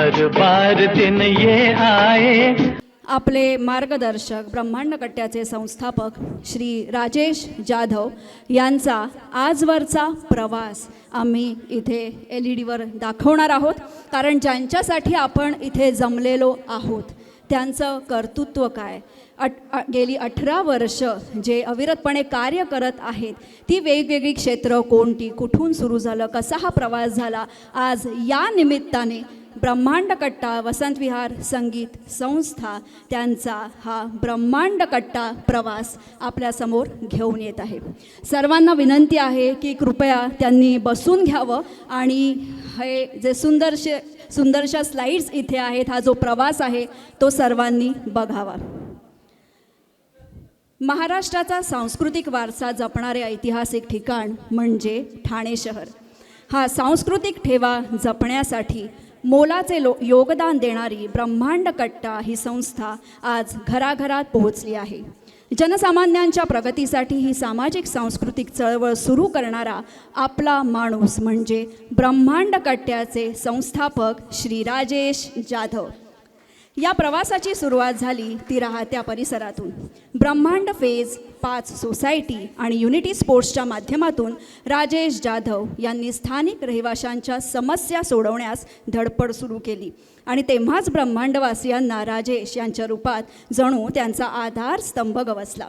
हर बार दिन ये आए। आपले मार्गदर्शक ब्रह्मांड कट्ट्याचे संस्थापक श्री राजेश जाधव यांचा आजवरचा प्रवास आम्ही इथे LED वर दाखवणार आहोत, कारण ज्यांच्यासाठी आपण इथे जमलेलो आहोत त्यांचं कर्तृत्व काय, गेली 18 वर्ष जे अविरतपणे कार्य करत आहेत ती वेगवेगळी क्षेत्र कोणती, कुठून सुरू झालं, कसा हा प्रवास झाला, आज या निमित्ताने ब्रह्मांड कट्टा वसंत विहार संगीत संस्था त्यांचा हा ब्रह्मांड कट्टा प्रवास आपल्यासमोर घेऊन येत आहे। सर्वांना विनंती आहे की कृपया त्यांनी बसून घ्यावं आणि हे जे सुंदरशा स्लाइड्स इथे आहेत, हा जो प्रवास आहे तो सर्वांनी बघावा। महाराष्ट्राचा सांस्कृतिक वारसा जपणारे ऐतिहासिक ठिकाण म्हणजे ठाणे शहर। हा सांस्कृतिक ठेवा जपण्यासाठी मोलाचे योगदान देणारी ब्रह्मांड कट्टा ही संस्था आज घराघरात पोहोचली आहे। जनसामान्यांच्या प्रगतीसाठी ही सामाजिक सांस्कृतिक चळवळ सुरू करणारा आपला माणूस म्हणजे ब्रह्मांड कट्ट्याचे संस्थापक श्री राजेश जाधव। या प्रवासाची सुरुवात झाली ती राहत्या परिसरातून। ब्रह्मांड फेज 5 सोसायटी आणि युनिटी स्पोर्ट्सच्या माध्यमातून राजेश जाधव यांनी स्थानिक रहिवाशांच्या समस्या सोडवण्यास धडपड सुरू केली आणि तेव्हाच ब्रह्मांडवासियांना राजेश यांच्या रूपात जणू त्यांचा आधारस्तंभ गवसला।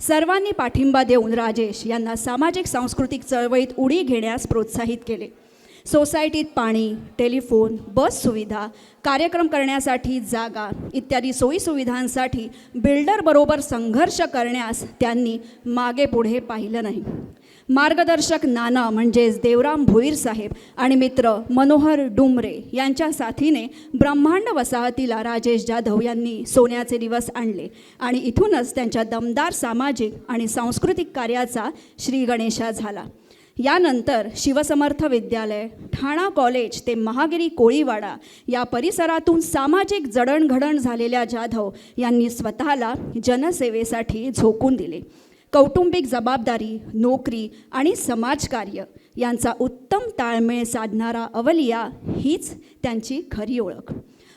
सर्वांनी पाठिंबा देऊन राजेश यांना सामाजिक सांस्कृतिक चळवळीत उडी घेण्यास प्रोत्साहित केले। सोसायटीत पाणी, टेलिफोन, बस सुविधा, कार्यक्रम करण्यासाठी जागा इत्यादी सोयीसुविधांसाठी बिल्डरबरोबर संघर्ष करण्यास त्यांनी मागे पुढे पाहिलं नाही। मार्गदर्शक नाना म्हणजेच देवराम भोईर साहेब आणि मित्र मनोहर डुमरे यांच्या साथीने ब्रह्मांड वसाहतीला राजेश जाधव यांनी सोन्याचे दिवस आणले आणि इथूनच त्यांच्या दमदार सामाजिक आणि सांस्कृतिक कार्याचा श्रीगणेशा झाला। यानंतर शिवसमर्थ विद्यालय, ठाणा कॉलेज ते महागिरी कोळीवाडा या परिसरातून सामाजिक जडणघडण झालेल्या जाधव यांनी स्वतःला जनसेवेसाठी झोकून दिले। कौटुंबिक जबाबदारी, नोकरी आणि समाजकार्य यांचा उत्तम ताळमेळ साधणारा अवलिया हीच त्यांची खरी ओळख।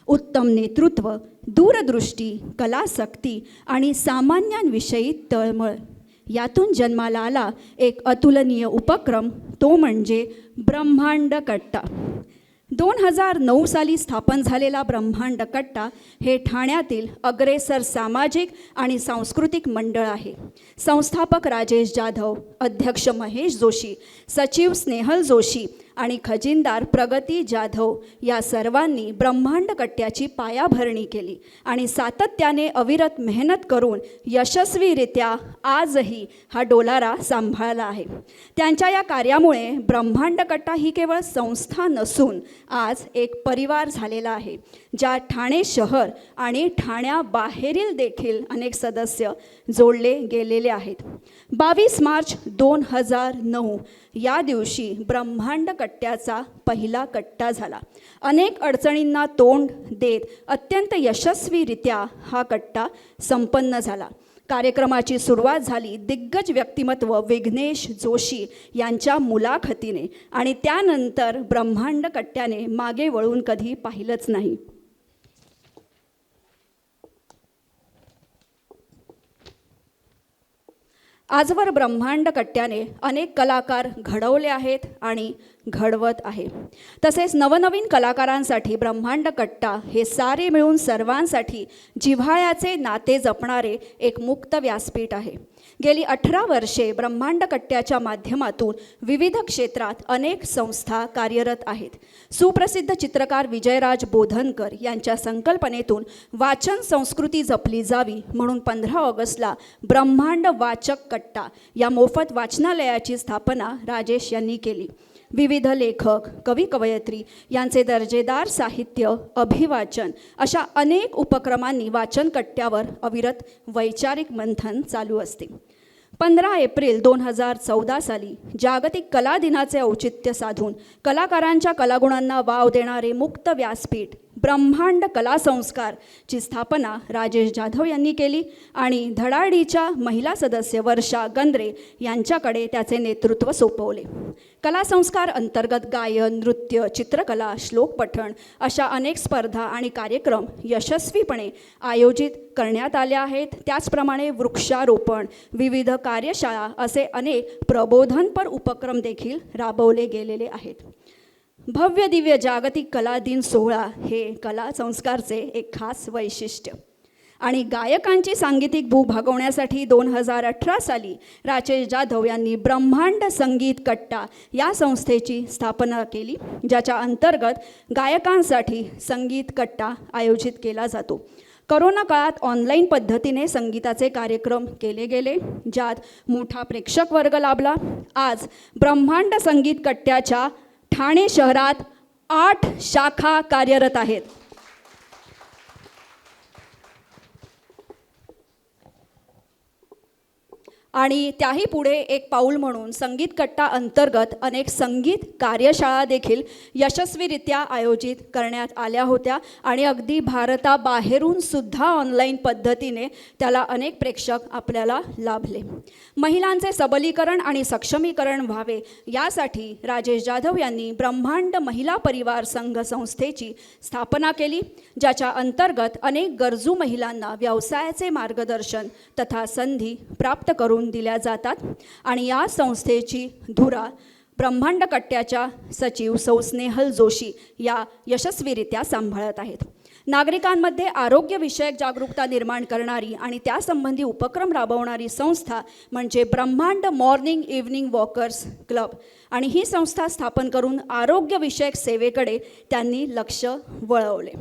उत्तम नेतृत्व, दूरदृष्टी, कलासक्ती आणि सामान्यांविषयी तळमळ यातून जन्माला आला एक अतुलनीय उपक्रम, तो म्हणजे ब्रह्मांड कट्टा। 2009 साली स्थापन झालेला ब्रह्मांड कट्टा हे ठाण्यातील अग्रेसर सामाजिक आणि सांस्कृतिक मंडळ आहे। संस्थापक राजेश जाधव, अध्यक्ष महेश जोशी, सचिव स्नेहल जोशी आणि खजिनदार प्रगती जाधव या सर्वांनी ब्रह्मांड कट्ट्याची पायाभरणी केली आणि सातत्याने अविरत मेहनत करून यशस्वीरित्या आजही हा डोलारा सांभाळला आहे। त्यांच्या या कार्यामुळे ब्रह्मांड कट्टा ही केवळ संस्था नसून आज एक परिवार झालेला आहे, ज्यात ठाणे शहर आणि ठाण्याबाहेरील देखील अनेक सदस्य जोडले गेलेले आहेत। 22 मार्च 2009 या दिवशी ब्रह्मांड कट्ट्याचा पहिला कट्टा झाला। अनेक अडचणींना तोंड देत अत्यंत यशस्वीरित्या हा कट्टा संपन्न झाला। कार्यक्रमाची सुरुवात झाली दिग्गज व्यक्तिमत्व विघ्नेश जोशी यांच्या मुलाखतीने आणि त्यानंतर ब्रह्मांड कट्ट्याने मागे वळून कधी पाहिलंच नाही। आजवर ब्रह्मांड कट्ट्याने अनेक कलाकार घडवले आहेत आणि घडवत आहे। तसेच नवनवीन कलाकारांसाठी ब्रह्मांड कट्टा हे सारे मिळून सर्वांसाठी जिव्हाळ्याचे नाते जपणारे एक मुक्त व्यासपीठ आहे। गेली 18 वर्षे ब्रह्मांड कट्ट्याच्या माध्यमातून विविध क्षेत्रात अनेक संस्था कार्यरत आहेत। सुप्रसिद्ध चित्रकार विजयराज बोधनकर यांच्या संकल्पनेतून वाचन संस्कृती जपली जावी म्हणून 15 ऑगस्टला ब्रह्मांड वाचक कट्टा या मोफत वाचनालयाची स्थापना राजेश यांनी केली। विविध लेखक, कवी कवयित्री यांचे दर्जेदार साहित्य, अभिवाचन अशा अनेक उपक्रमांनी वाचन कट्ट्यावर अविरत वैचारिक मंथन चालू असते। 15 एप्रिल 2014 साली जागतिक कला दिनाचे औचित्य साधून कलाकारांच्या कलागुणांना वाव देणारे मुक्त व्यासपीठ ब्रह्मांड कला संस्कारची स्थापना राजेश जाधव यांनी केली आणि धडाडीच्या महिला सदस्य वर्षा गंद्रे यांच्याकडे त्याचे नेतृत्व सोपवले. कला संस्कार अंतर्गत गायन, नृत्य, चित्रकला, श्लोक पठण अशा अनेक स्पर्धा आणि कार्यक्रम यशस्वीपणे आयोजित करण्यात आले आहेत. त्याचप्रमाणे वृक्षारोपण, विविध कार्यशाळा असे अनेक प्रबोधनपर उपक्रम देखील राबवले गेलेले आहेत. भव्य दिव्य जागतिक कला दिन सोहळा हे कला संस्कारचे एक खास वैशिष्ट्य. आणि गायकांची सांगीतिक भूक भागवण्यासाठी 2018 साली राजेश जाधव यांनी ब्रह्मांड संगीत कट्टा या संस्थेची स्थापना केली, ज्याच्या अंतर्गत गायकांसाठी संगीत कट्टा आयोजित केला जातो. करोना काळात ऑनलाईन पद्धतीने संगीताचे कार्यक्रम केले गेले, ज्यात मोठा प्रेक्षक वर्ग लाभला. आज ब्रह्मांड संगीत कट्ट्याच्या ठाणे शहरात 8 शाखा कार्यरत आहेत. आणि त्याही पुढे एक पाऊल म्हणून संगीत कट्टा अंतर्गत अनेक संगीत कार्यशाळा देखील यशस्वीरित्या आयोजित करण्यात आल्या होत्या आणि अगदी भारताबाहेरून सुद्धा ऑनलाईन पद्धतीने त्याला अनेक प्रेक्षक आपल्याला लाभले. महिलांचे सबलीकरण आणि सक्षमीकरण व्हावे यासाठी राजेश जाधव यांनी ब्रह्मांड महिला परिवार संघ संस्थेची स्थापना केली, ज्याच्या अंतर्गत अनेक गरजू महिलांना व्यवसायाचे मार्गदर्शन तथा संधी प्राप्त करून दिल्या जातात. आणि या संस्थेची धुरा ब्रह्मांड कट्ट्याच्या सचिव सौ स्नेहल जोशी या यशस्वीरित्या सांभाळत आहेत. नागरिकांमध्ये आरोग्यविषयक जागरूकता निर्माण करणारी आणि त्यासंबंधी उपक्रम राबवणारी संस्था म्हणजे ब्रह्मांड मॉर्निंग इव्हनिंग वॉकर्स क्लब. आणि ही संस्था स्थापन करून आरोग्यविषयक सेवेकडे त्यांनी लक्ष वळवले.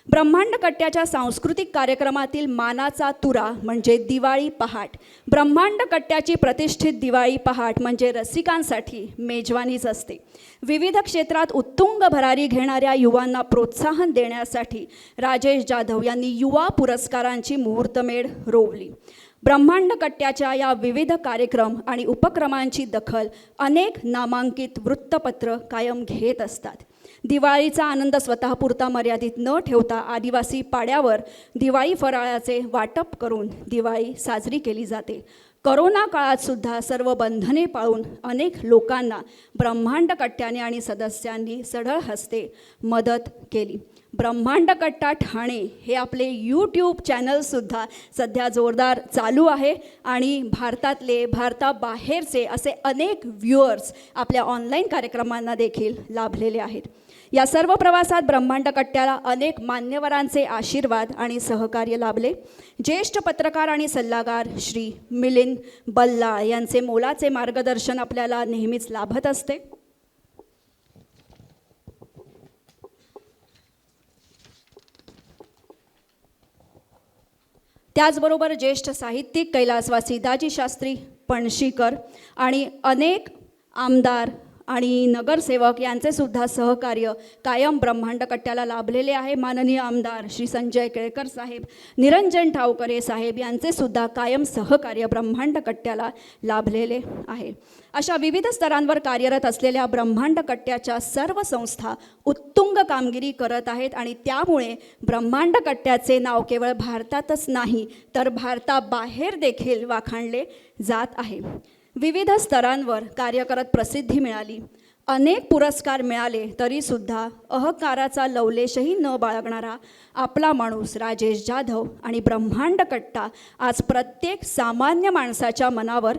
ब्रह्मांड कट्ट्याच्या सांस्कृतिक कार्यक्रमातील मानाचा तुरा म्हणजे दिवाळी पहाट. ब्रह्मांड कट्ट्याची प्रतिष्ठित दिवाळी पहाट म्हणजे रसिकांसाठी मेजवानीच असते. विविध क्षेत्रात उत्तुंग भरारी घेणाऱ्या युवांना प्रोत्साहन देण्यासाठी राजेश जाधव यांनी युवा पुरस्कारांची मुहूर्तमेढ रोवली. ब्रह्मांड कट्ट्याच्या या विविध कार्यक्रम आणि उपक्रमांची दखल अनेक नामांकित वृत्तपत्र कायम घेत असतात. दिवाळीचा आनंद स्वतःपुरता मर्यादित न ठेवता आदिवासी पाड्यावर दिवाळी फराळाचे वाटप करून दिवाळी साजरी केली जाते. करोना काळात सुद्धा सर्व बंधने पाळून अनेक लोकांना ब्रह्मांड कट्ट्याने आणि सदस्यांनी सढळ हस्ते मदत केली. ब्रह्मांड कट्टा ठाणे हे आपले यूट्यूब चॅनलसुद्धा सध्या जोरदार चालू आहे आणि भारतातले, भारताबाहेरचे असे अनेक व्ह्युअर्स आपल्या ऑनलाईन कार्यक्रमांना देखील लाभलेले आहेत. या सर्व प्रवासात ब्रह्मांड कट्ट्याला अनेक मान्यवरांचे आशीर्वाद आणि सहकार्य लाभले. ज्येष्ठ पत्रकार आणि सल्लागार श्री मिलिंद बल्लाळ यांचे मोलाचे मार्गदर्शन आपल्याला नेहमीच लाभत असते. त्याचबरोबर ज्येष्ठ साहित्यिक कैलासवासी दाजी शास्त्री पणशीकर आणि अनेक आमदार आणि नगरसेवक यांचे सुद्धा सहकार्य कायम ब्रह्मांड कट्ट्याला लाभलेले आहे. माननीय आमदार श्री संजय केळकर साहेब, निरंजन ठावकरे साहेब यांचे सुद्धा कायम सहकार्य ब्रह्मांड कट्ट्याला लाभलेले आहे. अशा विविध स्तरांवर कार्यरत असलेल्या ब्रह्मांड कट्ट्याच्या सर्व संस्था उत्तुंग कामगिरी करत आहेत आणि त्यामुळे ब्रह्मांड कट्ट्याचे नाव केवळ भारतातच नाही तर भारताबाहेर देखील वाखाणले जात आहे. विविध स्तरांवर कार्य करत प्रसिद्धी मिळाली, अनेक पुरस्कार मिळाले, तरीसुद्धा अहंकाराचा लवलेशही न बाळगणारा आपला माणूस राजेश जाधव आणि ब्रह्मांड कट्टा आज प्रत्येक सामान्य माणसाच्या मनावर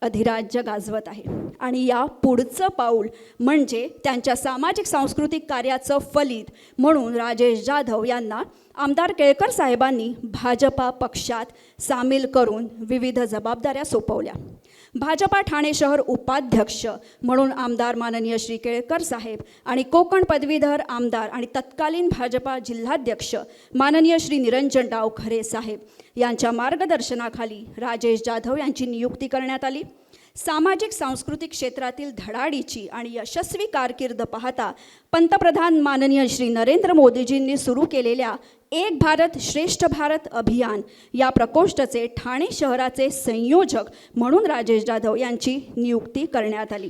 अधिराज्य गाजवत आहे. आणि या पुढचं पाऊल म्हणजे त्यांच्या सामाजिक सांस्कृतिक कार्याचं फलित म्हणून राजेश जाधव यांना आमदार केळकर साहेबांनी भाजपा पक्षात सामील करून विविध जबाबदाऱ्या सोपवल्या. भाजपा ठाणे शहर उपाध्यक्ष म्हणून आमदार माननीय श्री केळकर साहेब आणि कोकण पदवीधर आमदार आणि तत्कालीन भाजपा जिल्हाध्यक्ष माननीय श्री निरंजन डावखरे साहेब यांच्या मार्गदर्शनाखाली राजेश जाधव यांची नियुक्ती करण्यात आली. सामाजिक सांस्कृतिक क्षेत्रातील धडाडीची आणि यशस्वी कारकीर्द पाहता पंतप्रधान माननीय श्री नरेंद्र मोदीजींनी सुरू केलेल्या एक भारत श्रेष्ठ भारत अभियान या प्रकोष्ठचे ठाणे शहराचे संयोजक म्हणून राजेश जाधव यांची नियुक्ती करण्यात आली.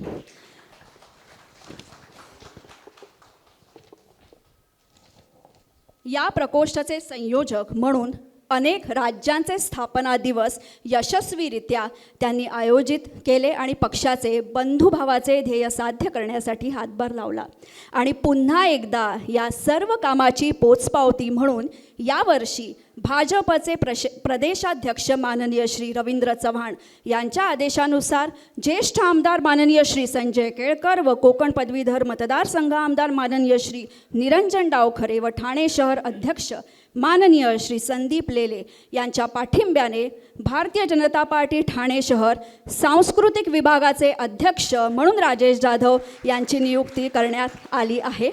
या प्रकोष्ठाचे संयोजक म्हणून अनेक राज्यांचे स्थापना दिवस यशस्वीरित्या त्यांनी आयोजित केले आणि पक्षाचे बंधुभावाचे ध्येय साध्य करण्यासाठी हातभार लावला. आणि पुन्हा एकदा या सर्व कामाची पोचपावती म्हणून यावर्षी भाजपचे प्रदेशाध्यक्ष माननीय श्री रवींद्र चव्हाण यांच्या आदेशानुसार ज्येष्ठ आमदार माननीय श्री संजय केळकर व कोकण पदवीधर मतदारसंघ आमदार माननीय श्री निरंजन डावखरे व ठाणे शहर अध्यक्ष माननीय श्री संदीप लेले यांच्या पाठिंब्याने भारतीय जनता पार्टी ठाणे शहर सांस्कृतिक विभागाचे अध्यक्ष म्हणून राजेश जाधव यांची नियुक्ती करण्यात आली आहे.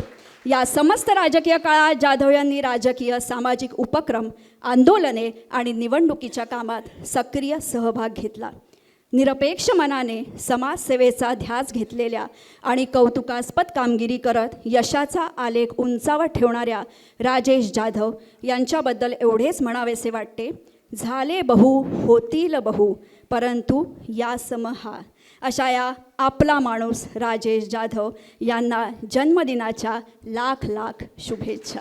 या समस्त राजकीय काळात जाधव यांनी राजकीय सामाजिक उपक्रम, आंदोलने आणि निवडणुकीच्या कामात सक्रिय सहभाग घेतला. निरपेक्ष मनाने समाजसेवेचा ध्यास घेतलेल्या आणि कौतुकास्पद कामगिरी करत यशाचा आलेख उंचावर ठेवणाऱ्या राजेश जाधव यांच्याबद्दल एवढेच म्हणावेसे वाटते, झाले बहु होतील बहु परंतु या समहा. अशा या आपला माणूस राजेश जाधव यांना जन्मदिनाच्या लाख लाख शुभेच्छा.